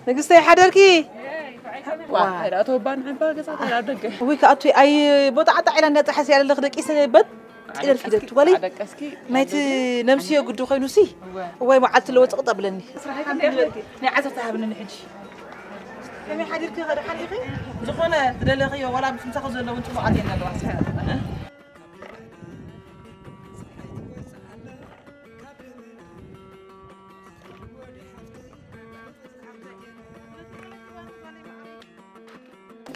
نقصي حدركي واه لا توبان حبا قصات لا دق ويك أطوي أي بضعة على النت حسي على الخدك إسنى بد إلى الفيدت ولي ما يت نمسي يقول دخل نسي وين معلت لو تقطع بلني نعزتها بلني حج كم حدركي غير حديقي زخونة دللي ولا مش مسخز لو أنتم عادين الواحد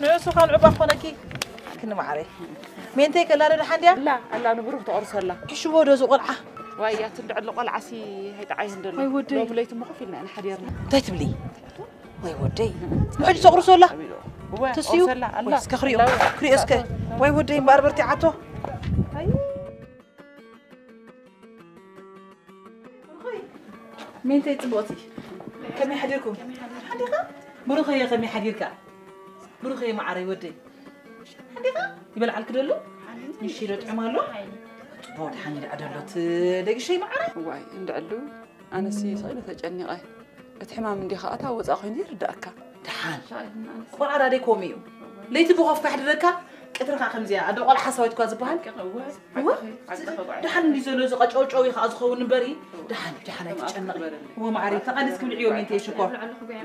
نيوسو خان عبا خونكي كنا معري مين تيك لا رد حنديا لا الله نبروح تقرص الله شو هو دوز قلعه ويا تندع له قلعه سي هيت عاين دل لو بليت ما خفينا انا حديرنا تتبلي وي ودي نحد تقرص ولا تسيو الله اسكخريو كري اسك وي ودي باربرتي عطو مين تيتبوتي كم حديركم حديقه بروخي يا كم حديرك بروخي معري ودي حديقه يبلع الكدلو يشيلو طعمالو بود حنيد عدلت دق شيء معري واي اندعلو انا سي صيله تجنقه اتحمام اندي خاطا وصا خويني رداكا دحان قرعه دي كوميو ليتي بوقف حدركا قطركا خمزيا ادو قل حسويت كوا زبحال دحان ندي زلو زقچوچو يخا زخون بري دحان يتجنقي هو معري تقدس كل يوم انت شكور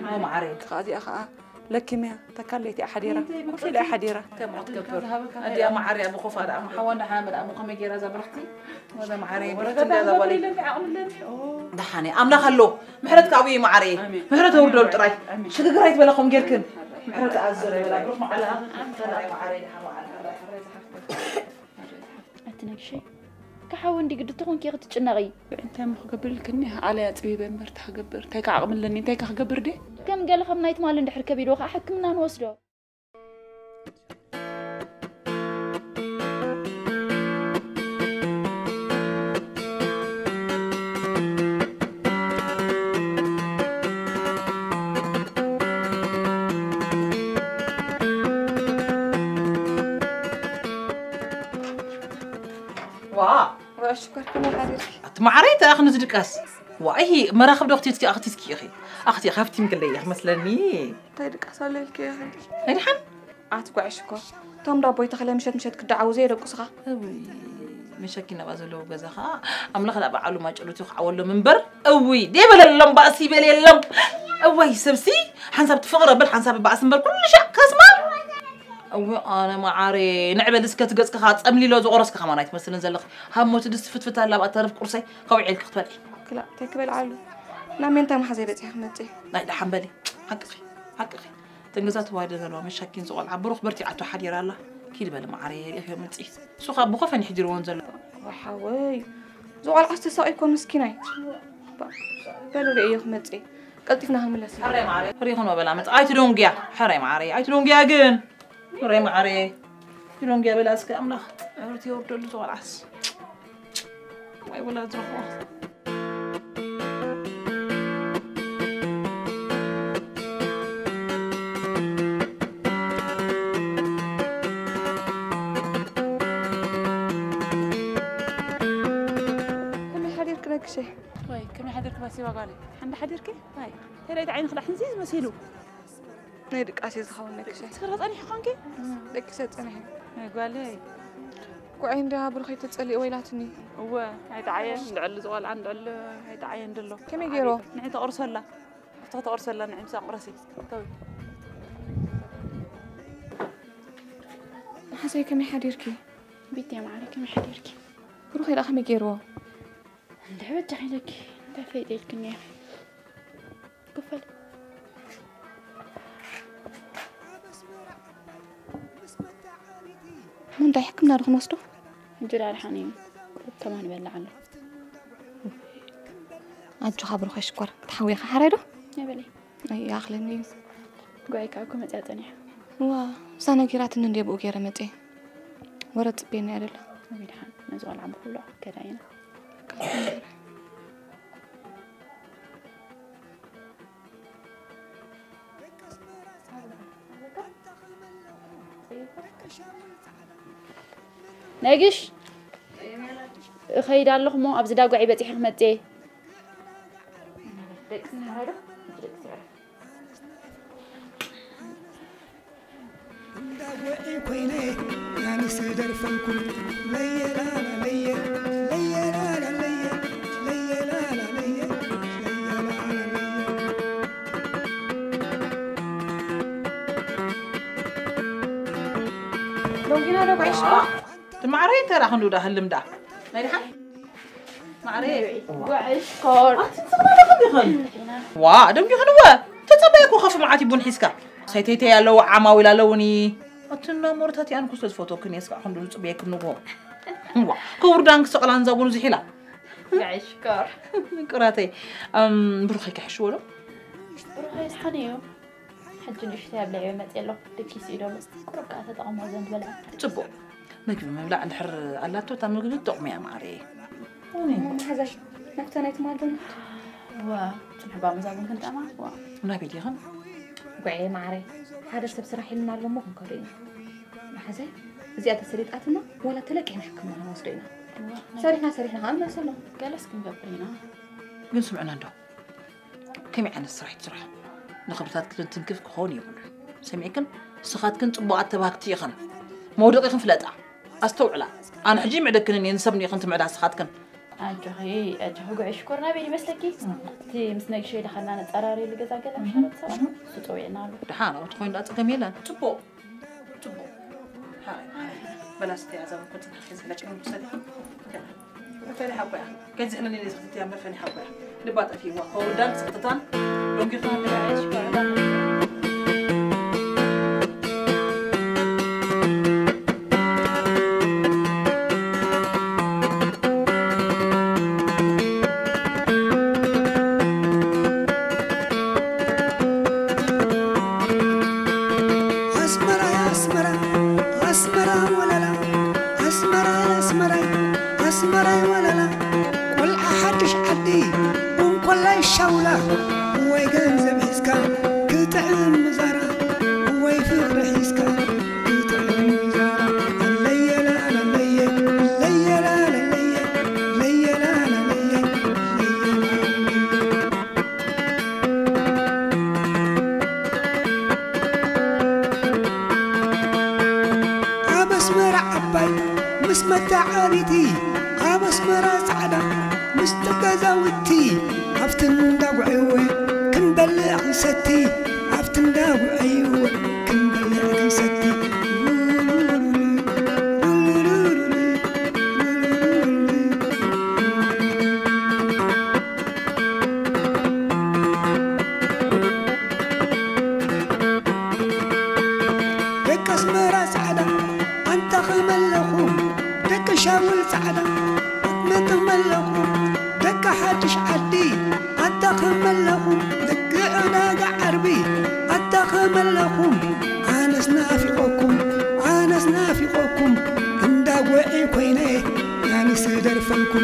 هو معري قادي اخا لكميا تكليتي احديره كل لا احديره كم تكبر ادي ام عري ابو خوف ام حوان حامد ام قمجيرا زبرختي وهذا معري برتن هذا ولي دحاني امنا خلو محرت كاوي معري محرت ودول طراي شغغرايت بلاكم غيركن محرت ازر بلا بروح معلها طراي معري اتنكشي كحاول دي قد تكون كي تتشنقي انت ما قبل كني على طبيبه مرت حقبر تاك عقملني تاك خقبر دي كم قال خم نايت مال ندحر كبير وخا حكمنا نوسدو واشكرك من حضرتك معريت اخ نزدقاس واي مراخب دختي اختي اخي اختي خافتي مقليه مثلني تدقاس عليك يا اخي هاي حن اتقع شكو توم دابوي تخلي مشت كدعو زي دقصخه مشكينا بازلو غزخا املخ لا بعلو ما جلوتو خاولو منبر اوي دي بللم باسي بللم اوي سبسي حنسب تفقره بالحنسب باس منبر كل شيء كاسمال أنا ما عاري نعبة دسكة تجسك خاص أملي لو زقرسك كمان هاي مثلاً زلق هم موت دس فتفت هلا بقى تعرف قرصي قوي عيلك تبلي لا تكبل علو نعم أنت ما حزي بتي حمدتي لا ده حنبلي حقي تنجزات وايد ذلوا مش شاكين زقال عبروخ برتي عتو حد يرى الله كيد بلا ما عاري إيه متي سوق أبو خفن يحجرون زل وحوي زقال أستصائي كون مسكينة بلو ليه متي قلتيفنا هالملاسي حرام عاري هون ما بلا مت عايت لونجيا حرام عاري عايت لونجيا جن حرام عاري لونجيا بلا اسك أملا عرفتي وردل زقال عس واي ولا تروحوا شيء وي كم حديرك بس يوقالي حنا حديرك هاي ترى عين خلاص نزيز مسيلو نيدك أسيز خونك شيء سكرت أنا حقانك لك ست أنا قال لي وعين ده بروحي تسألي ويلاتني هو هاي تعين دعل زوال عند دعل هاي تعين دلو كم يجيرو نعيت أرسل افتقت أرسل نعم ساق راسي طيب حسي كم حديرك بيتي معاك كم حديرك بروحي لا خم يجيرو دعوت عليك دافيت الكنيا قفل من ده حكمنا رخ مصدو نجري على حنين كمان بلع عنه أنتو خبرو خشكور تحوي خحريدو يا بلي أي أخلني قويك عكم متعتني وا سانا كيرات إن ديبو كيرا متي ورت بيني أدل وبيدحن نزول عم بقوله كداينا ناقش خيد الله مو أبز داقو عيبتي حمتي يعني سدر فنكم ليلا ليلا ليلا ليلا ليلا ليلا لو جينا لو بعيش تمعري ترى خندو ده هلم ده نايحة معري وعيش كور وا دم يخنوا تتصبيكو خف معاتي بون حسكا سيتيتي يالو عماويل لوني أتنا مرتاتي أنا كوست فوتو كني أسكع خندو تصبيك نبو وا كوردانك سقلان زابونو زحيلا وعيش كور كراتي بروحي كحشولو بروحي سخنيو حج نشتاب لعبة متيلو دكيس إيدو بس كركا تتقوم وزن بلا تبو نجم مبلع عند حر اللاتو تعمل قلت تقوم يا معري ماما حزاش نفتنيت مال بنت وا تنحبا مزاجن كنت أما وا ونبي ليهم وعي معري هذا سبسرح لنا لما كنكرين ما حزاي زيادة سريتاتنا ولا تلاقي نحكم على مصرينا سريحنا هم نسلو جالس كم قبلينا قل سمعنا عنده كم يعني الصراحة صراحة نخبطات كنت تنكف كهوني يقول سمعكن سخات كنت بوعت تباكتي يخن موضوع يخن فلتا أستوعلا أنا حجي معدك إني نسبني خنت معدا سخات كن أجهو قعيش كورنا بيني مسلكي تي مسناك شيء دخلنا نتقراري اللي جزاك الله مش هنتصرف سطوعنا له دحانا وتخوين لا تقميلا تبو هاي بلاستي عزام كنت نحكي لك إنه بسالي فاني حبة كنت أنا اللي سختي عمل فاني حبة نبات فيه هو دان سقطان لونجي خان قعيش كورنا أنت خملهم دك شاول سعدا ما تملهم دك حدش عدي أنت خملهم دك أنا عربي أنت خملهم أنا سنافقكم عند وعي كويني يعني سدر فنكم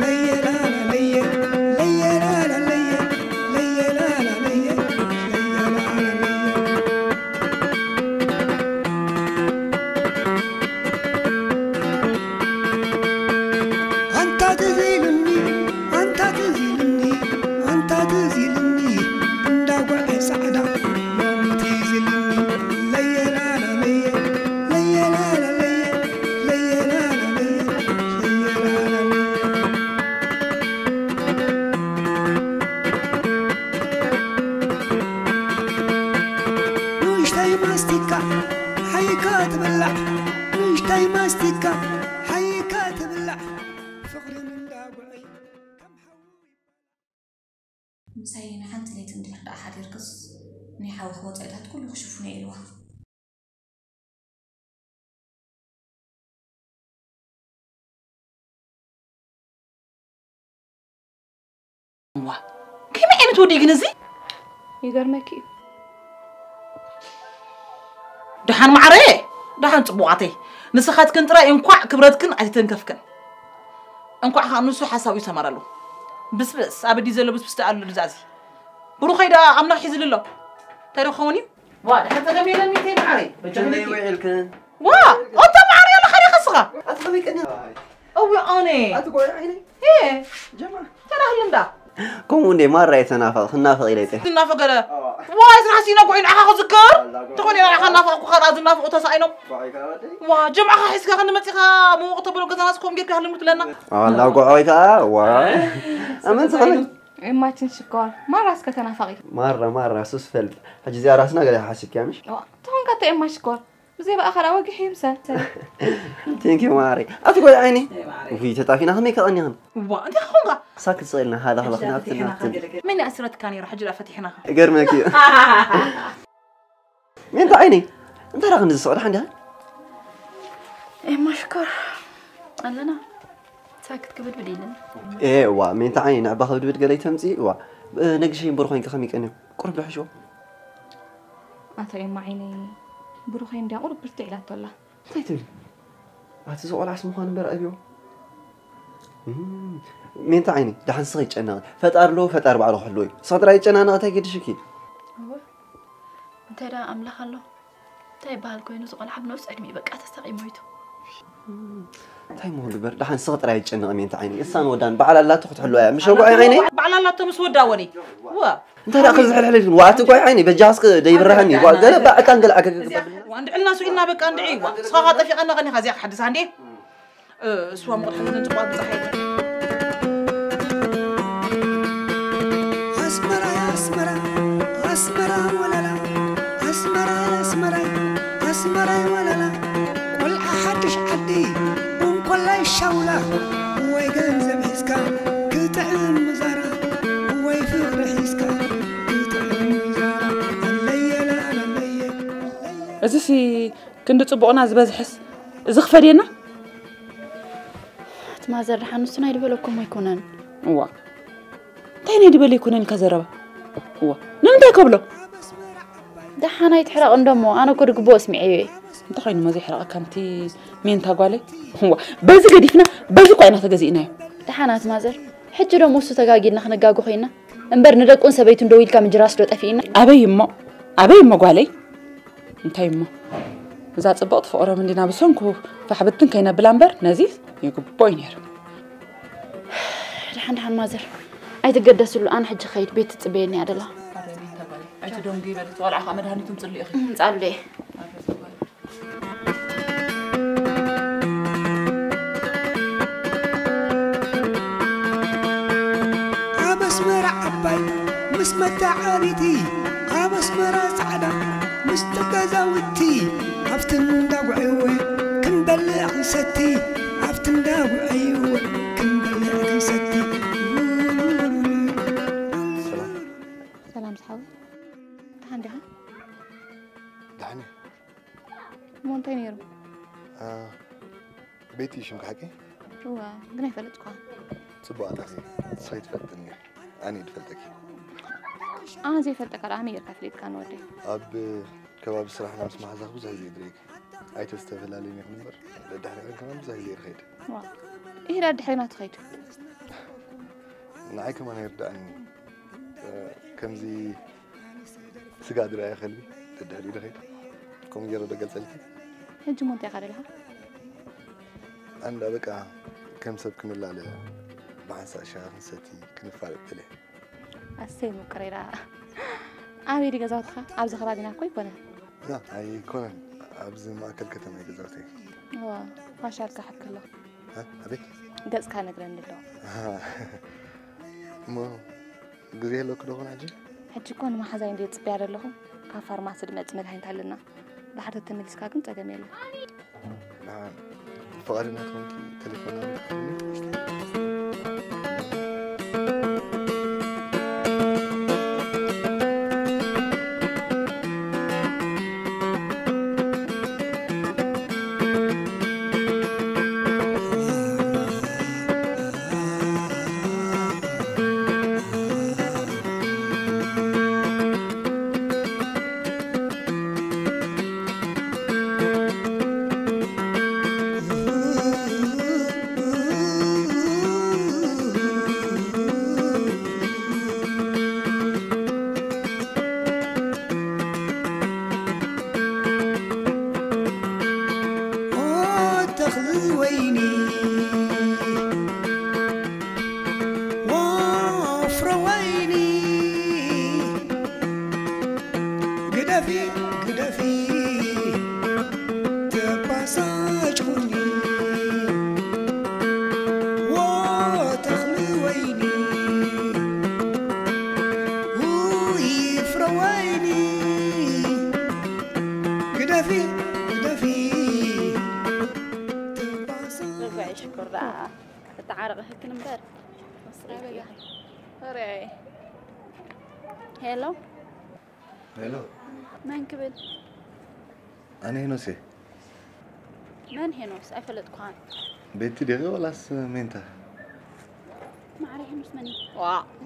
لي لا لي لا لا لي لا لا لي أنت تزيلني عند وعي سعدا ما تزيلني لي لا لا لي لا لا لي لا لا لي نشتاي ماستيكا حيكا تبلع فقر من دابعي كم حوي مسايين حنت ليت ندير أحد يرقص نحاول خواتات كله يشوفوني إلوها كيف عيني تودي جنزي؟ يقرمك دحان معري دحان صبوعتي نسخات كنت رأي انقع كبرتكن عتي تنكفكن انقع خانوسو حساوي سمرالو بس ابدي زلو بس تعالو لزازي برو خيدا امنا حيز لله تارو خوني وا حتى غميله 200 معري بجنبي ويلكن وا انت معري يلا خلي خصها اطلبي كني او اني اتقول عيني ايه جماعه ترى هلندا كوموندي مره يتنافق خنافق اليته تنافق لا واي سرحسينا قوين اخا ذكر تقولي انا اخا نافق خلاص نافق تساينو وا جمعه حسكا خنمتيخا مو قطبلو كزناسكم جيك هلمت لنا لا قويكا وا امن تخلي ما تنشكر ما راسك تنافقي مره سوس فلت حجي زي راسنا قال حاسك يا مش تون كتا ما شكر زي بقى اخر اوقي حيمسه تينكي ماري اتقول عيني وفي تطافينا هم يكضني هن وا انت خونغا ساكت صيلنا هذا خلصنا من اسرت كان يروح جرا فتحنا قرمك مين عيني انت راغن الصعود عندها ايه ما شكر قالنا ساكت كبد بديلن ايه وا مين عيني نعبا خد بد قالي تمزي وا نقشي بروخين كخمي كانوا قرب لحشو أتى ما عيني بروخين دا قرب برتعلات والله تيتل هتسوق على اسمه خان بر ابيو مين عيني دحن صغيج انا فتار له فتار بعرو خلوي صدر ايجنا انا تاكيد شكي هو انت دا املاح الله تاي بحال كوينو زقل حب نفس ادمي بقى تستقي مويتو تاي مو دبر دحن صدر ايجنا مين عيني اسان ودان بعل الله تخت حلوه مش ربع عيني بعل الله تمس وداوني وا انت لا خذ حلل وقت قوي عيني بجاسك ديبرهني قال بقى تنقل وعند علنا سوينا بقى ندعي وا صغا طفيقنا غني خازيق حدث عندي سوا مقحن نتقوا بزحيت أسمرا ولا لا أسمرا ولا لا كل أحدش عدي وكل الشولة ويجنزب حسكا كتعلم مزارة ويفيق حسكا كتعلم مزارة الليل أزسي كنت تصبقنا زبازحس زخفرينا ما زرحان نسنا يدبلكم يكونن وا تاني يدبل يكونن كزربا وا نمتى قبله دحانا يتحرق اندمو انا كنت قبوس معي انت خاين ما زي حرقه كانتي مين تاقالي هو بزي قديفنا بزي قاينا تغزينا دحانات مازر حجي دو موسو تغاغيلنا خنغاغو خينا امبر ندقون سبيتون دويل كام جراس دو طفينا ابي ما قالي انت يما اذا صبقت فقره من دينا بسونكو فحبتن كاينا بلامبر نزيف يقبوي نير دحان مازر اي تقدسلو انا حجي خيت بيت تصبيني عدلا اي تدون جيبل طالع خامد هاني تمصلي اخي نصلي أبسمر عباي مسمتع عريتي أبسمر سعدا مستقزاوتي أفتن داوعيوي كنبلع ستي أفتن داوعيوي كنبلع ستي سلام صحابي دحان دعني مونتينيرو بيتي شو مكحكي؟ هو قناي فلتكوا صبوا على أخي صيد فلتني أنا دفلتك أنا زي فلتك على أمير كفليت كان ودي أب كباب الصراحة ناس ما حزق بزاي زي دريك أي تستغل عليني في نمبر لدحري كمان بزاي زي رخيد وا إيه راد حرينا تخيد نعي كمان يردعني كم زي سقاد رأي خلي تدحري رخيد كم جرد قل سلكي هجي مونتي قال لها أنا بقى كم سب كم الله على بحس أشياء نسيتي كنفعل بتلي السين وكريرا أبي دي جزاتها أبز خبادنا كوي بنا لا أي كونن أبز ما أكل كتم أي جزاتي هو فاشل كحك الله ها أبي جز كان نقرن له ما جزيه لو كده هون عجي حتى كون ما حزين دي تصبير لهم كفار ما صدق متمد هين تعلنا بعد التملس كاكن تجميل نعم فقرنا تونكي تليفون هلو هلو من قبل أنا هنوسي من هنوس أفلت قان بيتي دغه ولا مينتا ما أعرف هنوس مني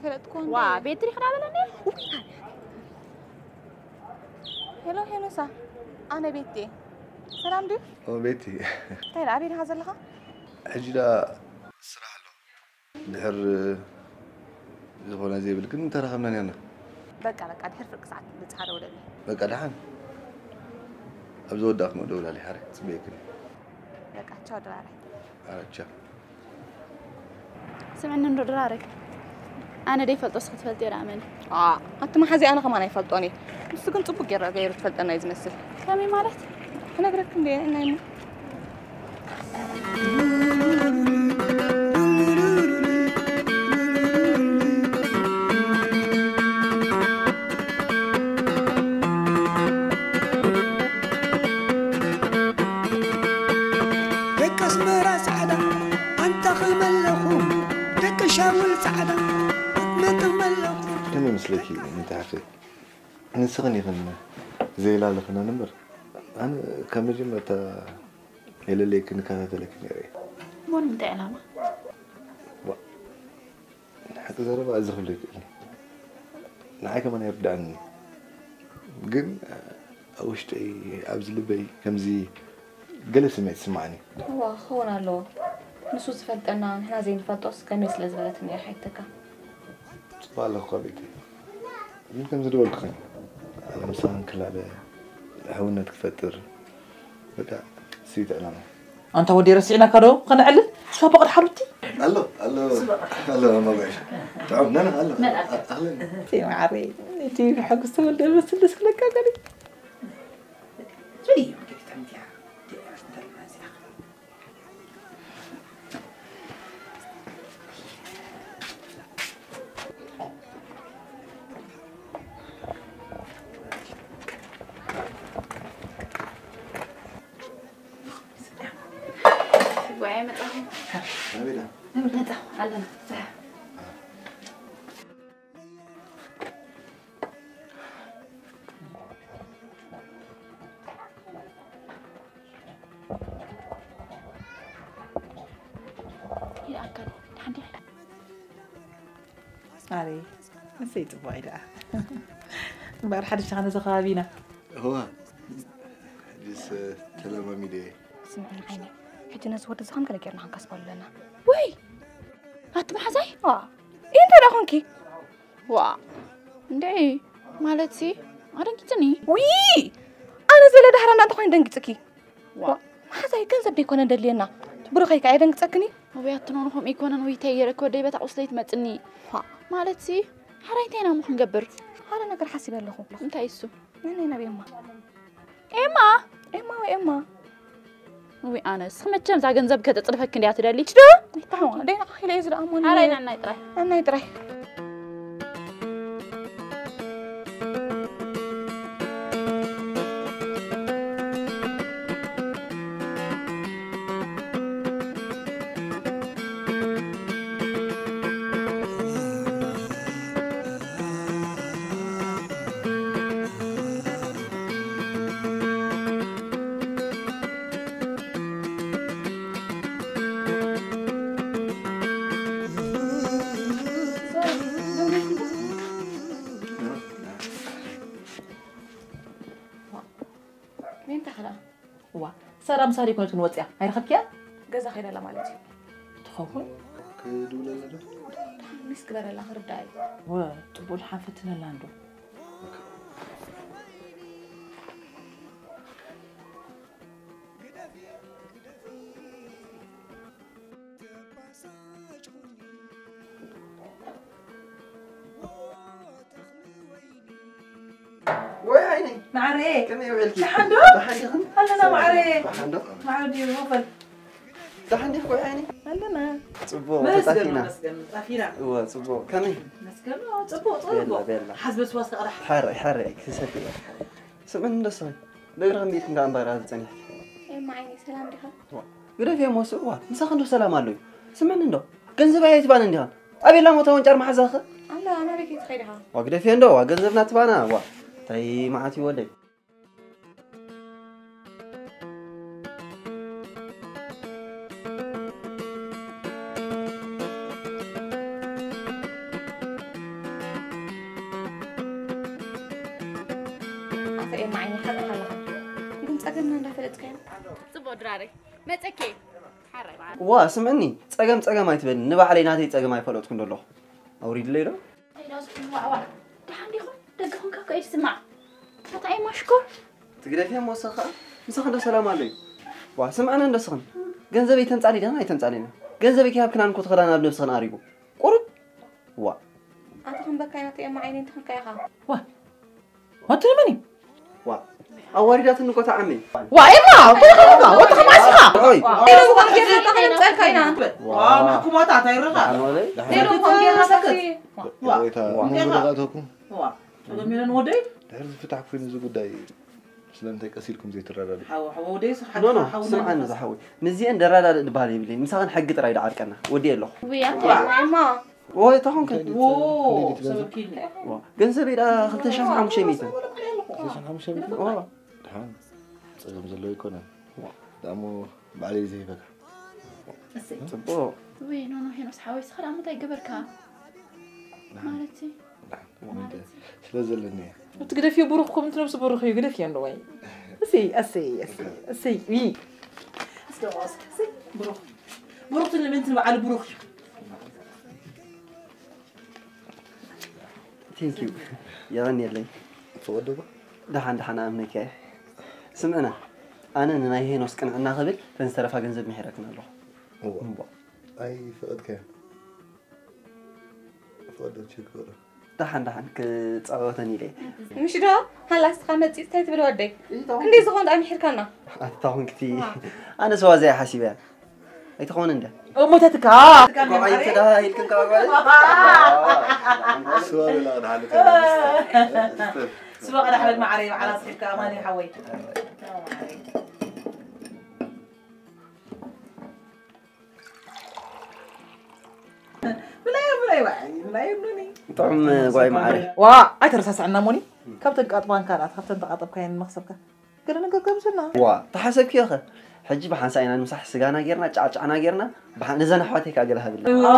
أفلت كون وا بيتي خنا بلني هلو هلو سا أنا بيتي سلام دي بيتي طيب عبير هذا لها حجلا صراحة له دحر زغونا زي بالكن انت رخمنا أنا بقى دحر فرق ساعات بتحارب ولا بقى دحن أبزود داك ما دولة لي حرك سبيكني بقى تشاو دراري أرجع سمعنا إنه درارك أنا دي فلت أسخط فلتي رامن أنت ما حزي أنا كمان يفلتوني بس كنت أبغى غير فلت أنا يزمسل كمي مالت أنا أقولك كندي أنا يمو كم مثلك أنت عارفة أنا سغني فن زي لا لخنا نمر أنا كم جمعة هلا ليك نكاتة لك نري مون متى علامة حتى زربا أزخل لك نعاك من يبدأ عني قن أوش تي أبز لبي كم زي جلس ما يسمعني هو خونا له نصوص فلتنا نحن زين فلتوس كم يسلا زبالتني حيتك صباح الله قابيتي ممكن زدول خن على مسان كل على هونة تفتر بقى سيت أنا أنت ودي رسينا كرو قنا علل شو بقى حرتي الله الله ما بعيش تعب نانا الله أهلا تي معري تي حق استوى بس اللي سكلك كذي جدي علي نسيت بايدا بار حد شغله زخابينا هو جس تلمامي ليه سمعني عيني حتى ناس ود زخم كلا كيرنا هنكسب لنا وي هات محزاي انت راخنكي اندي مالتي أرنكتني وي انا زل دحرنا انت خوين دنقصكي محزاي كنزب ديكون دلينا بروخي كاي دنقصكني وبياتنونهم يكونن ويتيرك ودي بتاع وصليت متني مالتي حريتينا مو نقبر هذا نقر حسب لكم انت ايسو ناني نبي اما اما واما وي انا سمعت جمزا ገንዘብ ከተጽፈክ እንዲያ ትደልይ ታው ደና ኃይለ ይዝራ አሞን አራይና እና ይጥራይ سلام صار يكون تنوصيا هاي رخبكيا غزا خير لا مالتي تخون كدولا لا مس كبر لا خرداي طبول حافتنا لاندو وي عيني معري كم يوعلكي حندو حندو هلنا معري حندو معري وفل تحني خوي عيني هلنا صبو مسكنا أخيرا هو صبو كمي مسكنا صبو بيلا حسب سواس قرح حرق تسدي سمعنا ندسوي دغرا ميت كان بارا زني ما عيني سلام ديها غير في موسو مسخندو سلام علوي سمعنا ندو ገንዘብ አይትባን እንዲያ አቤላ ሞታውን ጫር ማሐዛኸ አላ አና ቤት ኸይደሃ ወግደፍ እንዶ ገንዘብና ትባና ዋ ታይ ማዓት ይወደይ አፈይ ማዓኒ ሐላ ሐላ ግን ጸገምና እንዳፈለጥ ከያን ጽቦ ድራሪ መጸኬ حري ዋ ስምعني ጸገም አይትበል ንባዕለይ ናተይ ጸገም አይፈለጥኩ እንደሎ አውሪድ ለይዶ اي لازم واوا دحنديخو دغخون كاكو يسمع تطعي مشكور ትግደፊ ሞሰኸ مسخن سلام عليك ዋ ስምعنا እንደስኸን ገንዘብ ይተንጻሊ ደና አይተንጻሊና ገንዘብ ይካብ ክናን ኮት خدانا በነፍስኸን አሪጉ ቁርብ ዋ አተኸን በካይናት የማ አይኔ እንተን ካይኻ ዋ ወትመኒ ዋ አዋሪዳት ንቆታ አሜ وايما وتخما وتخماسخا اوي إلو كون كيرا تخن ጸልካይና محكومات عتيرخا إلو كون كيرا سكت ويتا مغرقاتكم وا لمن ودي دهر فتح فين زو قداي سلامتي قسيلكم زي ترادد حو ودي صح نو سمعنا زحوي نزيان درادا دبالي بلي مسخن حق طراي دعركنا ودي له ويا ما وي تاخون كن واو سبكيني وا ገንዘብ ኢዳ 2500 ሚትን عشان هم شيء وا دحان صغم زلو يكون دامو بعلي زي بك صبو وين انا هنا صحاوي صخر عم تاي قبركا مالتي سلازلني تقدر في بروخكم انت نفس بروخ يقدر في عنده وين اسي وي استواس اسي بروخ اللي بنت على بروخ ثانك يو يا غني لي فودو دحان امنك سمعنا انا ناي هينوس قنعنا قبل تنصرفا ገንዘብ محركنا له هو اي فقد كان فودو تشكر دحان كصوتني لي مش دا هلا استخمت تاي تبل ودي عندي زغون دام يحركنا اتاون كتي انا سوا زي حسيبه اي تخون انده موتتك باي كده يلكن كاغوال سؤال لا نحلك سبق انا حبل معري على صحيح اماني حوي لا يبنوني طعم قوي معري وا اترساس عنا موني كابتن قطبان كانت كابتن تقطب كاين مخسبك قلنا نقول كم سنه وا تحسب كيخه حجي بحنساينا نمسح سجانا غيرنا تععنا غيرنا بحنزنا حواتي كاجلها بالله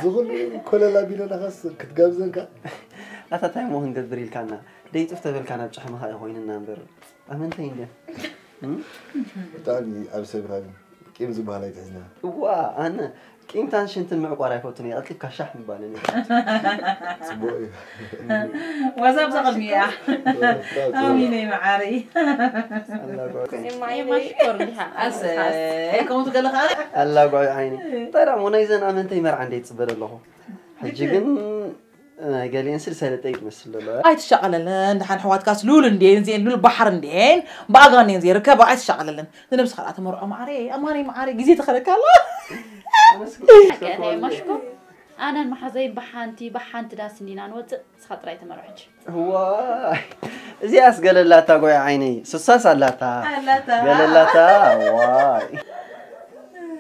زغل كل لا بينا نخس كتجابزنك لا تتعمو هند بريل كنا ديت افتبل كنا بجحمها هوين النمبر امنتين ده تاني ابو سبراني كيف زباله يتحزنا وا انا كيم تانشنت المعقاره يفوتني قلت لك كشح مبالني سبوي وزاب زغمية اميني معاري معي مشكور لها اسي كنت قال لك الله قوي عيني طيب منيزن امنتي مر عندي تصبر له حجي كن قال لي انسل سهله تمثل له اي تشغللن دحن حوات كاس لول ندين زين لول بحر ندين باغانين زي ركب اي تشغللن نفس خلات مرء معاري اماني معاري جزيت خلك الله أنا مشكور أنا المحزي بحانتي داسنين أنا وت خطرة تمرحج هو زياس قال لا تقوي عيني سوساس لا تا قال لا تا واي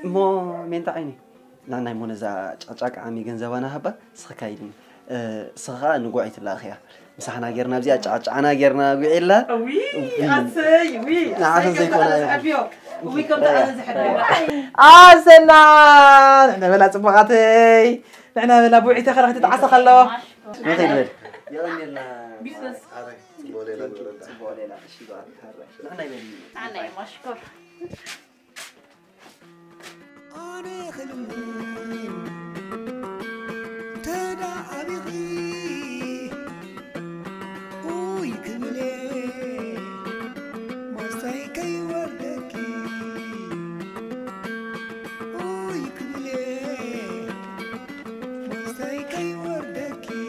مو مين تعيني نانا منزا عاق عمي جنزوانا هبا سخكايدني سخا نقعيت الاخيا مسحنا غيرنا بزي عانا غيرنا قعيلا وي عسي وي نعم زي كنا ويكم تعال زحنا سنان احنا بلا صبغاتي احنا بلا بوعي تخرج تتعصى خلو ما تقدر يلا نيرنا بيزنس بوليلا بوليلا شي بعد أنا مشكور أنا خلوني تدا أبغي ويكملي ما سايكي وردكي ويكملي ما سايكي وردكي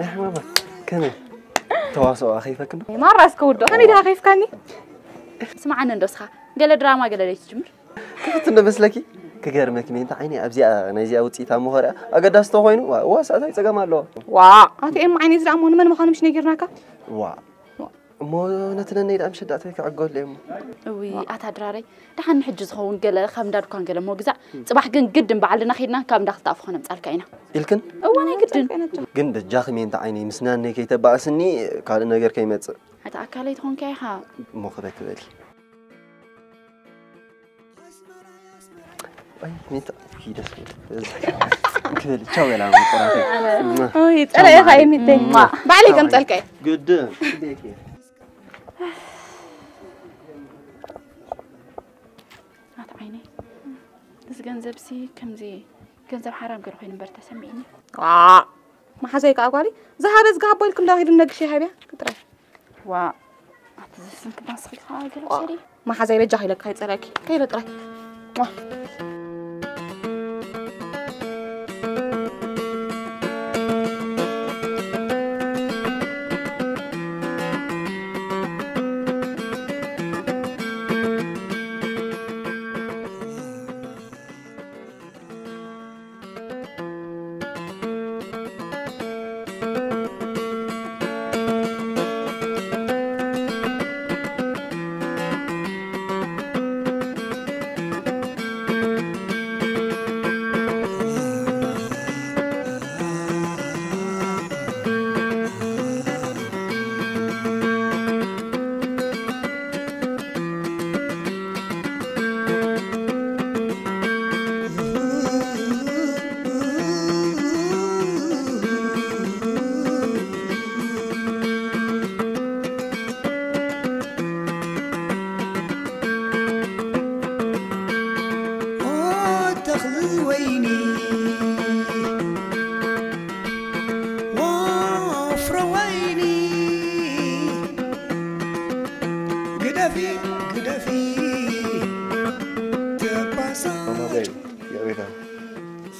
يا ماما كمل تواصل أخيفة كنو ما راسك ودو أنا ده خايف كاني سمعنا ندسخة قال دراما قال ليش تجمر كيف تنبسلكي كجرمك مين تعيني أبزي نايزي أو تيتا مهرة أقدر أستوعبه واسأل هاي تجمع له وا أنت إيه معي نزرع من ما خانم شنو جرناك مو نتنني إذا أمشي دعتك عقول لهم وي أتدراري دحن نحجز خون قال خم دار كان قال مو جزع صباح جن قدم بعلنا خيرنا كم دخل تعرف خنا مسألك أنا يلكن أنا قدم جن دجاخ مين تعيني مسناني كي تبعسني قال إنه غير كي مت هذا أكلت هون كيها مو خبرك بالي أي مين في دس كذا تشاو يا لام قراتي أوه أنا يا خايف ميتين بعلي كم مسألك قدام عيني بس جنزب سي كم زي جنزب حرام قالوا خلينا نبرت سمعيني ما حزيك أقولي ذهب زجاب بالكم لا غير النقش هاي كتر أتزسن كنا صغير قالوا سري ما حزي رجع لك هاي تلاقي كي لا تراك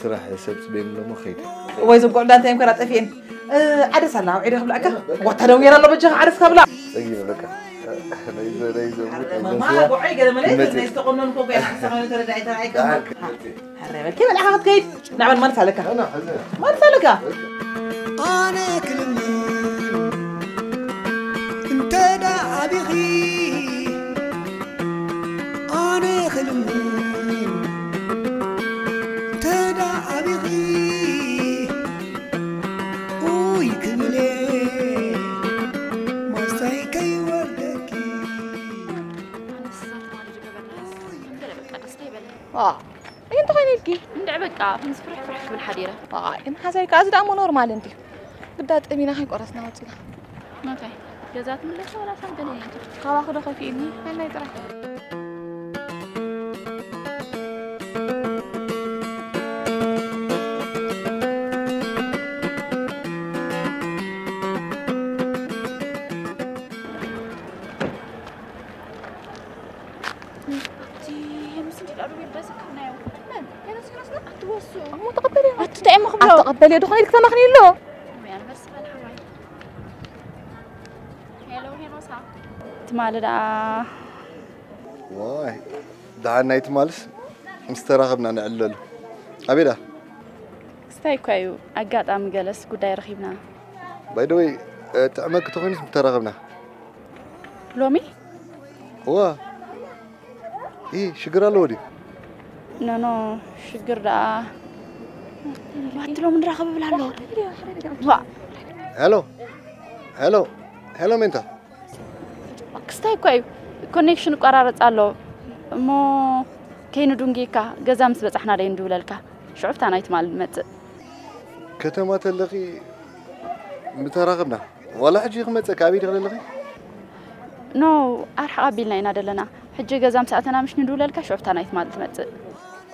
سرح سبت بين لما خير وإذا قلنا أنت يمكن أتفين عدس الله وعيد قبل أكا وتدوي يلا بجها عدس قبل تجيب لك ليزو ما بوعي كذا مليت يستقبلون من فوق يا حسن ترى داعي ترى عيك هرب كيف العقد كيد نعمل ما نسألك ما نسألك أنا كلمة أنت دا أبغي أنا كلمة أنت دا أبغي ويكملي ما سايكي وردكي انت خاينيلكي ندع بقى نسفرح فرح بالحديرة ان حزايك ازد امو نورمال انت قدات امينا هاي قرصنا وصينا ما في جزات من لك ولا صدقني خلاص خذ خفي ابني هلا يطرح تقبلي دخلي لك سمخني له يعني بس بالحواي هلو هنا وصا تمالد واي دعنا يتمالس مسترغبنا نعلل أبيدا ستاي كويو أقعد عم جلس قداي رخيبنا باي ذا واي تعمل كتوغنيس مسترغبنا لومي وا إيه شجرة لودي نو شجر دا وقت لو من راقب بالهلو هلو منتا كستاي كويو كونيكشن قرارت الله مو كاين دونجيكا غزامس بصحنا دي ندوللكا شعفت انا يتمال مت كتما تلقي متراقبنا ولا حجي خمصك ابي دغل لقي نو ارح قبيلنا انا دلنا حجي غزام ساعتنا مش ندوللكا شعفت انا يتمال مت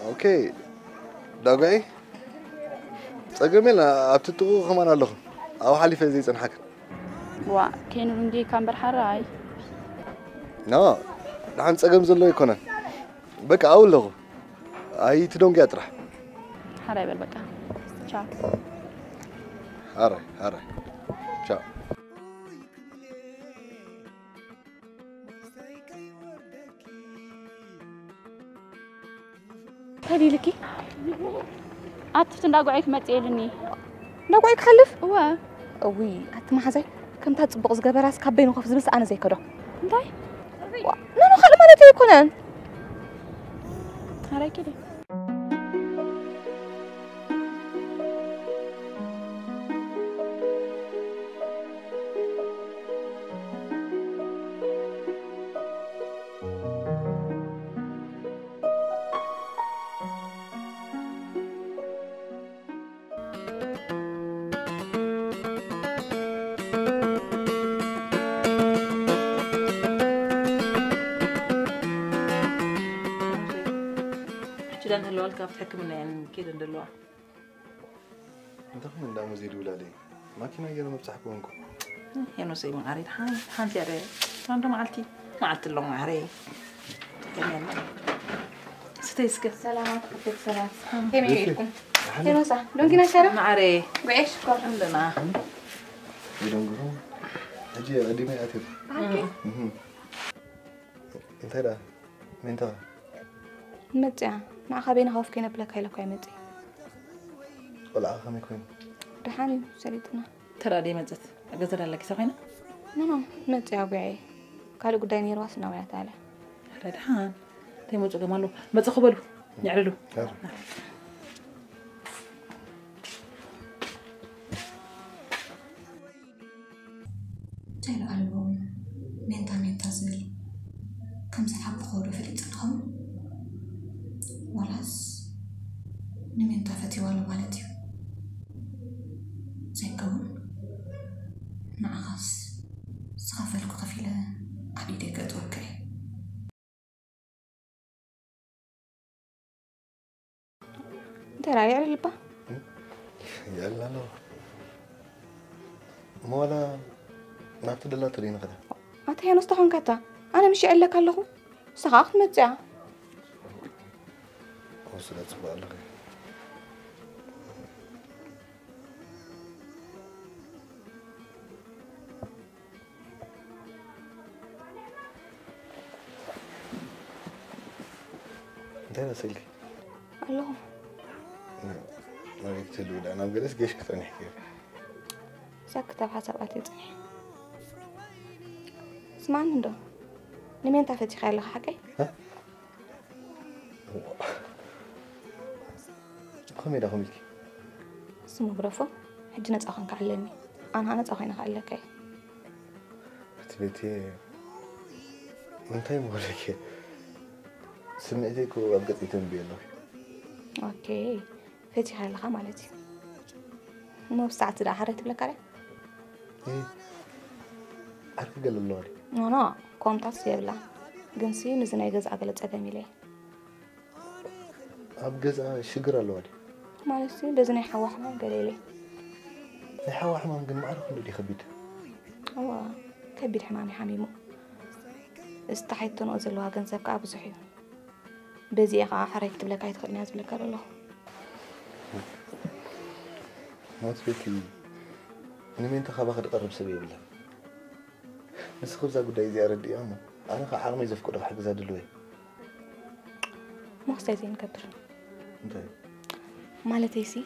اوكي دغاي صقمنا ابتطو خمان الله او حليفه زي صنحك وا كاين دونجيكا برحراي نو نحن صقم زلو يكون بقى اولغ اي تدونغي اطرح هراي بل بقى تشاو هراي تشاو هذه لكي عطفت نداقعيك متيلني نداقعيك خلف وا وي اتما حزاي كم تطبق زغبراس كبينو خف زبس انا زي كدو انتي نانو خل مالتي يكونن هراي كده لأن هالوالد كافت حكمنا يعني كده ندلوا. أنت خلنا ندعم زيد ولادي. ما كنا جينا مبتحكونكم. يا نسي من عريض حان جاري. أنا ما عالت لهم عري. كمان. ستيسك. سلامات قبل سلام. كم يجيكم؟ كم صح؟ دون كنا شرف؟ ما عري. بعيش كور. عندنا. بدون قرون. أجي أدي ما يأتي. أنت هذا من ترى؟ متى مع خبينا خوف كنا بلا كيلو كيمتي ولا عخام يكون رحاني سريتنا ترى دي مزت أقدر لك سخينة نعم متى يا بيعي قالوا قدامي راسنا ولا تعالى رحان تيمو جا مالو ما تخبلوا يعرلوا تلو ألبوم مينتا زبل كم سحب خورو في الاتنخم ولاس نمين طافتي والو مالتي زيكون نعخص سخافلكو خفيلة عبيدي قطوكي انت رايح على البا؟ يلا لا مولا نعطي دلا ترين غدا أتى نستحون كتا أنا مش أقول لك الله سخاخ متى وصلت بقى لغي انتهى سيلي الله ما يكتلوا ده أنا بجلس جيش كتاني حكي سكت بحسب أتيتني اسمعني ندو لمين تفتي خير لك حكي؟ ها؟ خمي ده خميكي اسمه برافو حجي نتأخن كعلمي أنا نتأخن كعلك بيتي من تايم ولك سمعتك وأبقى تنبيه الله اوكي فتي خير لك مالتي مو بساعة دا حريت بلك عليه ايه عارف قال الله لي أنا قوم تاسي بلا جنسي نزنا يجز أقلت أدمي ليه أبقى شجرة الله لي مالتي بزني حوا حمام قليلي نحاول حمام قل ما أعرف إنه دي خبيته هو كبير حمامي حميمو استحيت نقزل له جنسك كأبو صحيح بزي أخا حريت بلك عيد خلني أزبلك على الله ما تفكري أنا مين تخاف أخذ قرب سبيل الله بس خبزة قد يزي أرد يومه أنا خا عارم يزفك قد حق زاد اللوي ما خسيتين كبر طيب مالتي سي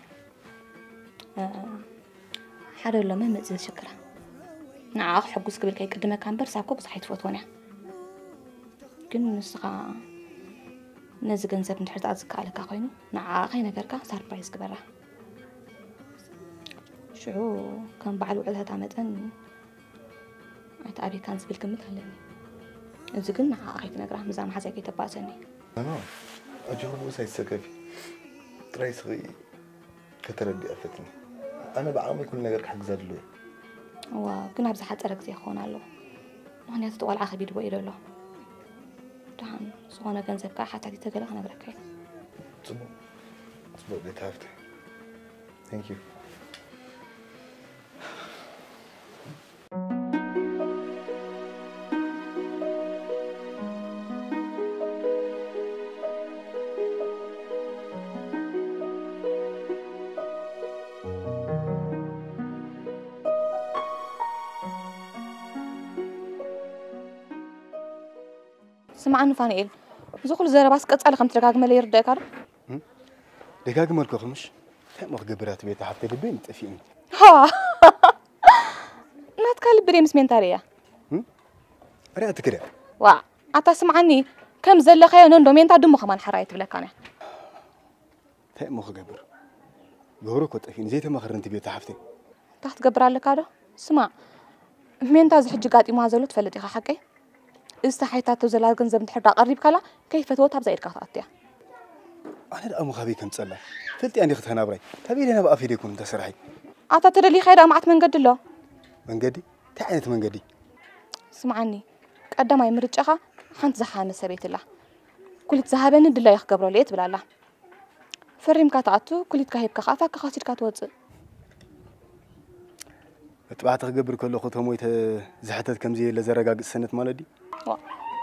حدا ولا ما مزيد شكرا نعاق حقوس قبل كي قدمه كان برساكو بصحيت فوتونيا كن نسخة نزق جنزب نحرز أزكى على كاخينو نعاقي نجركا سربرايز كبره شعو كان بعلو علها تعمدن أبي كان زبل كمل هلني زقل نعاقي نجرا مزام حزاكي تباسني أنا أجرب وساي السقفي ترى صغي كتردي أفتني أنا بعمل كل نجار حق زاد اللوي وكنا بزحات أرق زي خونا له وهني تطول عخبي بيدو إيرو له دهان صونا جنزب كا حتى تتجلى أنا بركي صبوا دي تافتي thank you سمعني فانيل زخل زرباس قص خمس دقائق لي يردك عرف دقائق مالكو خمش ما خبرات بيت حتى لبين تفيني ها ما تكلم بريمس من تاريا رأيت كده وا أتسمعني كم زل خيا نندو مين تدم خمان حرايت بلك أنا ما خبر جورك وتفيني زي ما خرنت بيت حفتي تحت قبر لك هذا سمع مين تاز حجقاتي ما زلوا تفلتي حقي استحيتات زلال جنزب نحرد قريب كلا كيف توتها بزايد كاتاتيا أنا لا مخابي كم تصلى فلتي عندي خت هنا براي تبي لي أنا بقى في ديكون تسرحي أعتقد لي خير أمعت من قد الله من قدي تعينت من قدي سمعني قدام يمرج أخا حنت زحان سبيت الله كل تذهبني دلا يخبروا ليت بلا الله فريم كاتعتو كل تكهيب كخافا كخاسر كاتوت تبعت خبر كله خطهم ويت زحتت كم زي لزرقاق السنة مالدي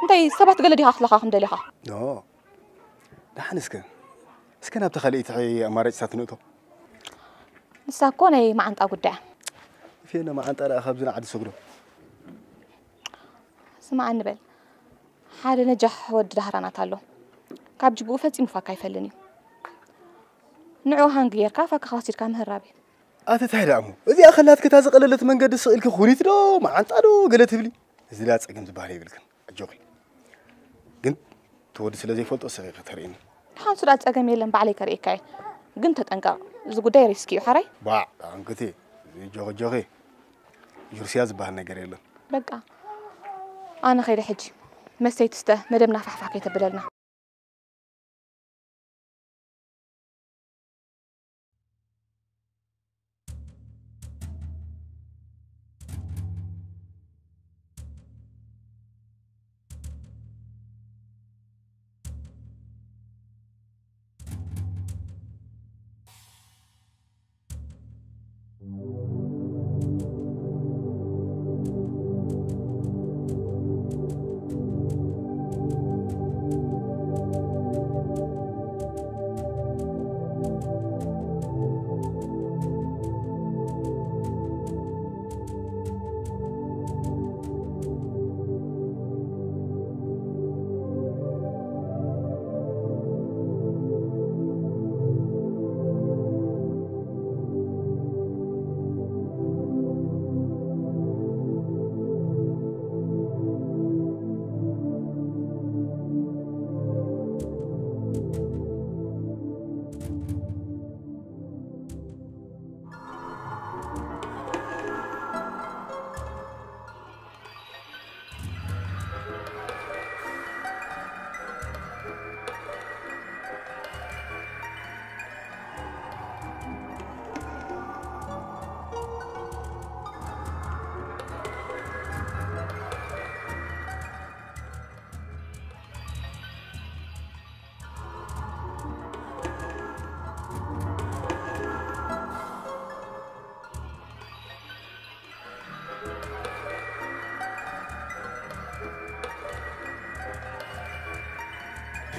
انتي سبعت قلدي هاخ لخا خمدلي خا لا دحنسك اسكنا بتخلي تعي امارج ساتنوتو نساكوني ما انت اقدا فينا ما انت لا خبزنا عاد سغدو سمع نبل حال نجح ود دهرانات الله كاب جبو فصيم فاكا يفلني نعو هانغير كافا كخاسر كام هرابي أتتهلعمو إذا أخلات كتاز قللت من قد سئلك خونيت دو ما أنت أدو قلت بلي إذا لا تسقم زبالي بلكن أجوغي قنت تود سلازي فولت أسغيق ترين حان سرات أقام يلن بعلي كريكاي قنت تنقا زقو داي ريسكي حري باع أنكتي جوغي جرسياز بها نقر يلن بقى أنا خير حجي مسيت استه مدمنا فحفحكي تبللنا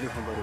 تليفون بارو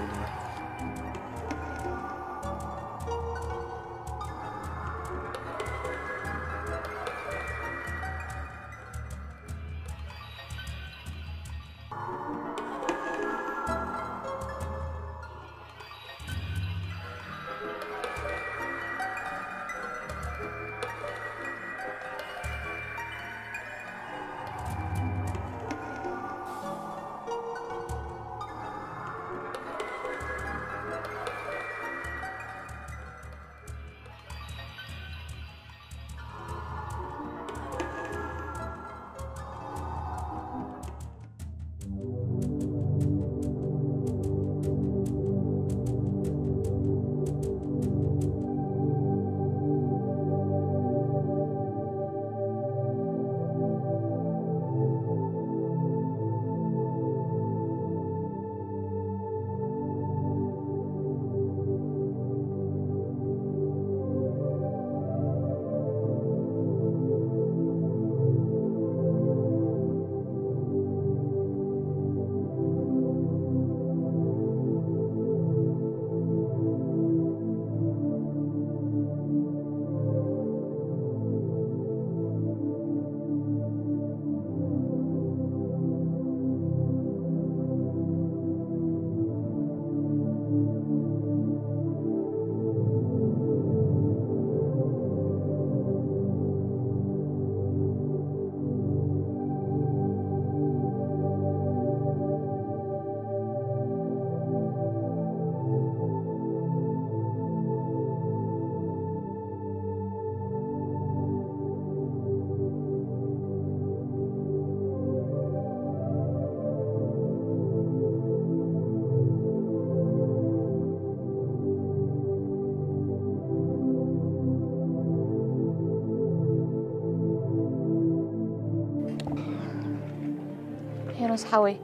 هيروس حوي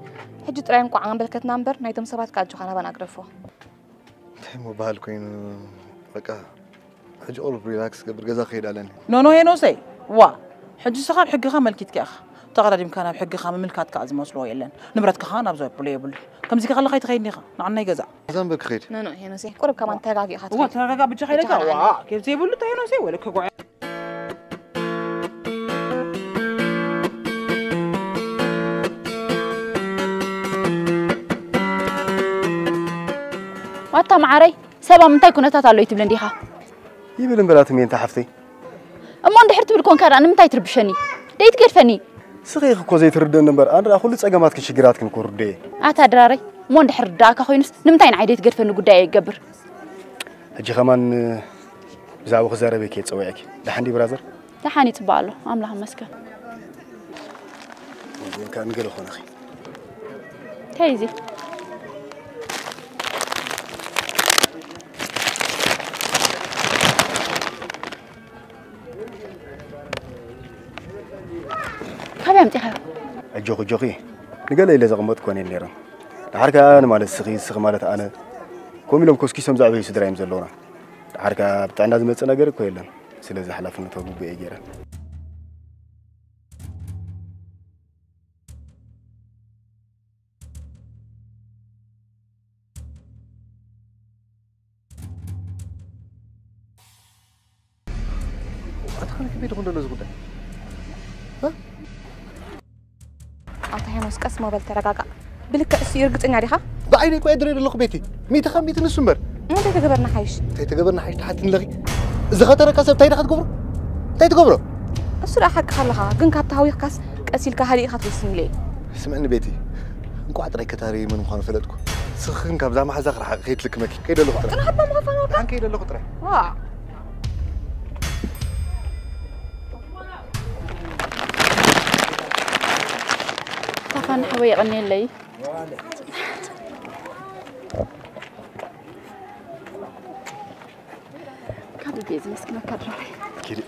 حجي ترايم قو عم بلكت نمبر نايتم سبات كاجو خانا بنقرفو تيمو بحال كوين بقى حج اول ريلاكس قبل جزا خير علاني نو هينوسي وا حج سخاب حقها ملكيتك اخ تقرا يمكن بحقها ملكاتك از مسلو يلن نبرتك خان ابزو بليبل كم زي خلي خيت خيني نعنا يجزا زين بك خير نو هينوسي قرب كمان تراقي خاطر وا تراقا بجي خيلك وا كيف زي بقول هينوسي ولا كقع واتا معري سبا منتاي كنتات الله يتبلن ديها يبلن بلات مين تحفتي اما اندحر تبل كون كان انا منتاي تربشني ديت قرفني سخيخ كو زي ترد نمبر انا كل صقماتك شجراتك كوردي اتا دراري مو اندحر داكا خوينس نمتاي نعيديت قرفني غداي يقبر اجي كمان زاو خزاربك يتصويعك دحندي برازر دحاني تبالو املاح مسكن وين كان نقول اخونا اخي تايزي كم تخاف؟ الجوخي نقول لي زغمت كوني نيران حركة أنا مال السخي مالت أنا كومي لهم كوسكي سمزع بيه سدرايم زلونا حركة بتاعنا زمت أنا غير كويلن سلازي حلفنا توبو بيجيرا أدخل كبير غندنا زغدا ها أنت هينوس قس ما بلترقاقا بلك أسير قطني عليها بعيني كو ادري لك بيتي ميت خميت نسمر مو تتجبرنا حيش تتجبرنا حيش تحت نلغي اذا خاطر كسب تاي تقبرو تاي تقبرو السرعه حق خلها كن كابتاوي قاس قسيل كهالي خاطر لي سمعني بيتي انكو عطري كتاري من مخان فلتكو سخن كابزا ما حزخر حق خيت لك مكي كيد له خطر انا حبه ما فهمت عن كيد له خطر واه طفن حوي غني لي كابي بيزي مسكنا كدراري كيري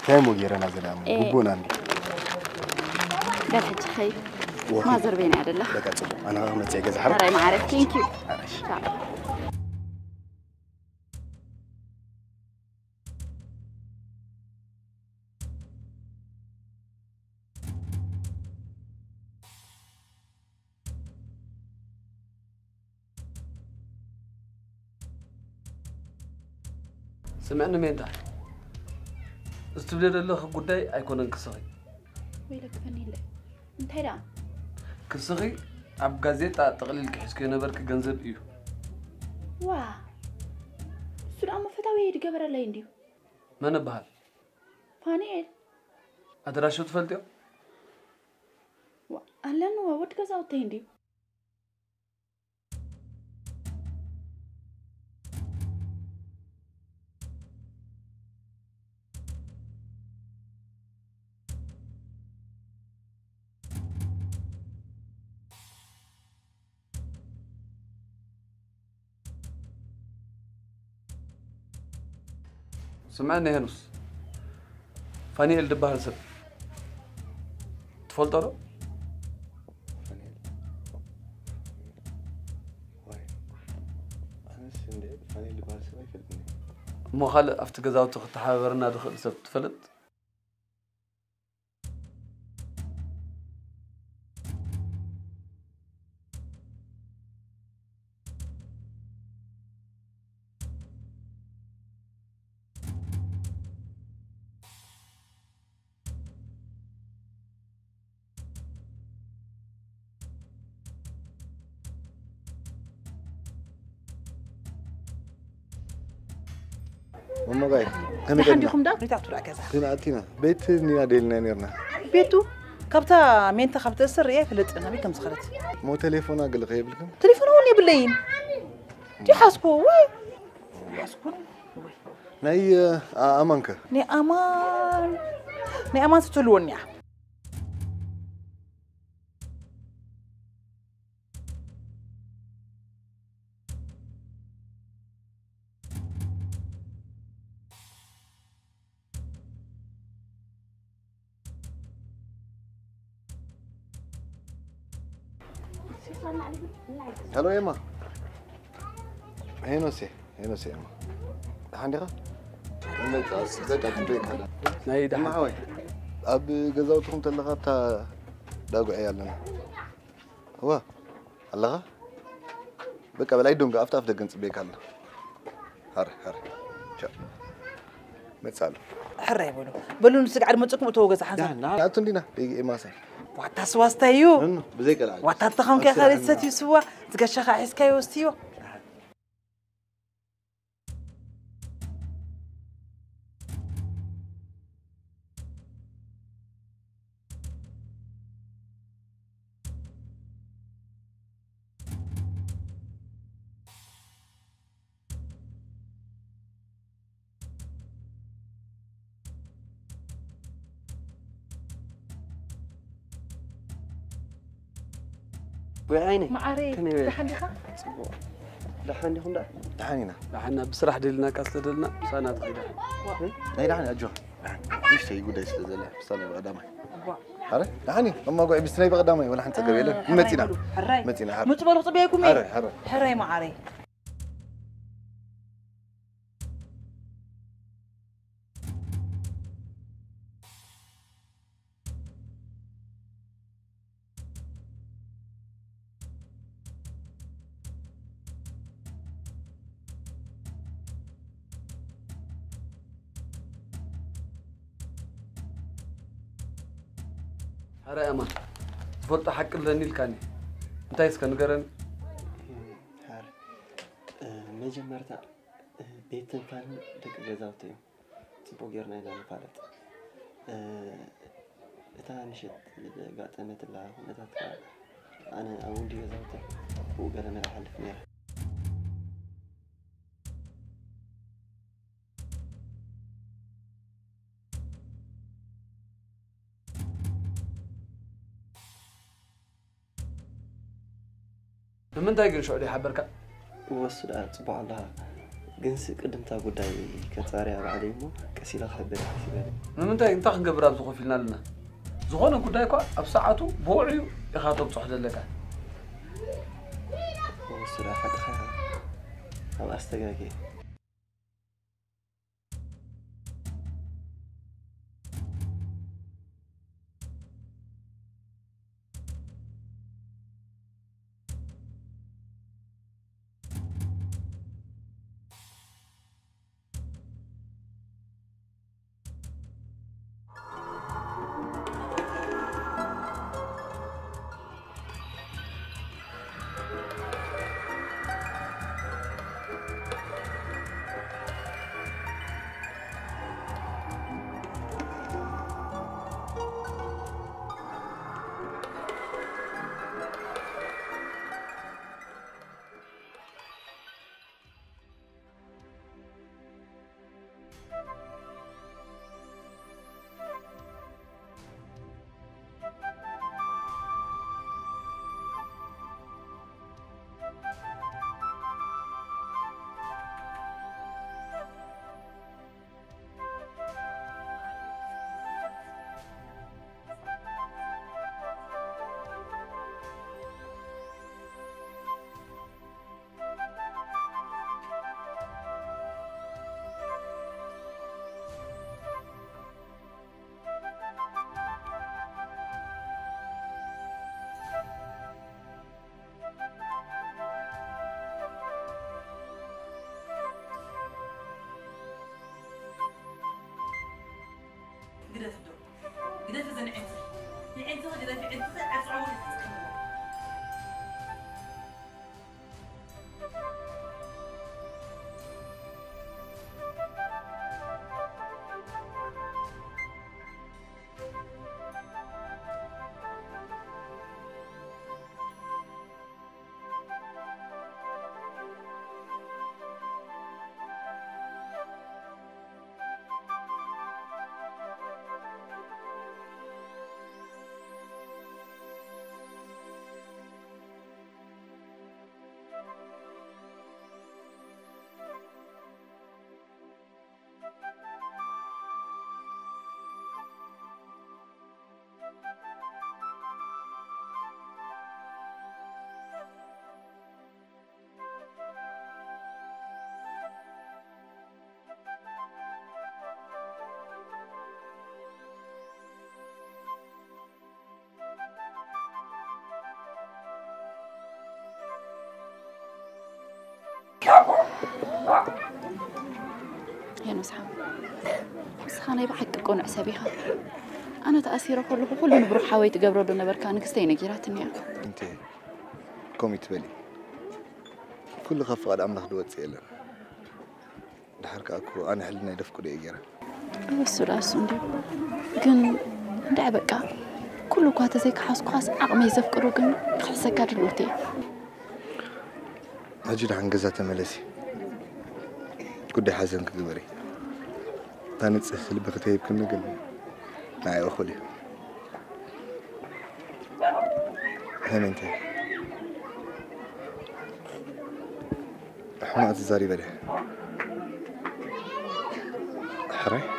تايمو يرانا زلام غبونا عندي قال حج خي ما زربيني عدل الله لك أتصبح أنا أغمت يا حرب راي ما عارف ثانك يو سمعنا مين ده استبدل الله قداي أيكون كسري ويلك فنيلة انت هيدا كسري عب جازيتا تقليل كحسكي نبرك جنزب إيو واه سود أما فتاوي يدي قبر الله ينديو ما نبهال فانيل أدرى شو تفلتيو أهلا وود كذا وتهنديو سمعني هنوس فاني الدبها السب تفضلوا مو خال افتقزاو تحاورنا دخل سب تفلت ماما غاي كم عندكم ده نتاعتوا لا كذا تنا أتينا بيت نينا ديلنا نيرنا بيتو كبتا مين تخبت السر يا فلت انا بكم سخرت مو تليفون أقل غيب لكم تليفون هوني بالليل دي حاسبو وي حاسبو ناي أمانك ني امان ستلونيا هلو يما هينوسي يما حندقة زاد أبيك هذا نايد ما هوي أب جزاوتكم تلقى تا داقو عيالنا هو اللغة بقى بلاي دونغ أفتح جنس بيك هلا هر شو ما تسألوا حرة يقولوا بلون نسق متكم وتوجس حسن لا تندينا بيجي ما سن واتاس واستيو بزيك العادي واتاتخم كي خالد ستي سوا تقشخ حسكاي وستيو وعيني معاري لحنيخا لحنيخم ده لحنينا لحنا بسرح دلنا كاسل دلنا سنة غير ناي لحني أجوا إيش تيجي قديش تزلع بصلي بقدامي هري لحني أما قاعد بستني بقدامي ولا حنت قبيلة متينا متينا هر متبرو طبيعكم هر حري معاري هرا أمان فلت حق لنيل كاني أنت يسكن قرن هار مجمرتا بيتن كان دك جزاوتي تبو غيرنا إلى نفعلت إتا نشد قاتمت الله ونتات أنا أودي جزاوتي وقال أنا راح ألف مياه من تايجن شو اللي حبرك وصل صباح الله جنس قدمت قداي كتاريا بعديمو كسيلا خبر حسيبالي من تايجن تاخن قبرات زخو فينا لنا زخونا قداي كوا أبساعته بوعيو يخاطب صحد لك وصل حق خير أو أستجاكي قدرت دو قدرت زين عينتي قدرت عينتي عصعود يا نسحب سخانة بحق كون عسبيها أنا تأثير كله نبروح حاويت قبره دون بركة نكستين جيراتني أنت كومي تبلي كل خف قد أمنح دوت سيلا دحرك أكو أنا حلنا يدفكوا دي إجارة بس لا سندي كن دع بقى كله كات زيك حاس أقمي يزفكروا كن خلص كاد الوتي أجد عن جزات ملسي كل حزن كبري تاني تسهل بختيب كنا قلنا معي أخولي هم أنت حماة الزاري بله حري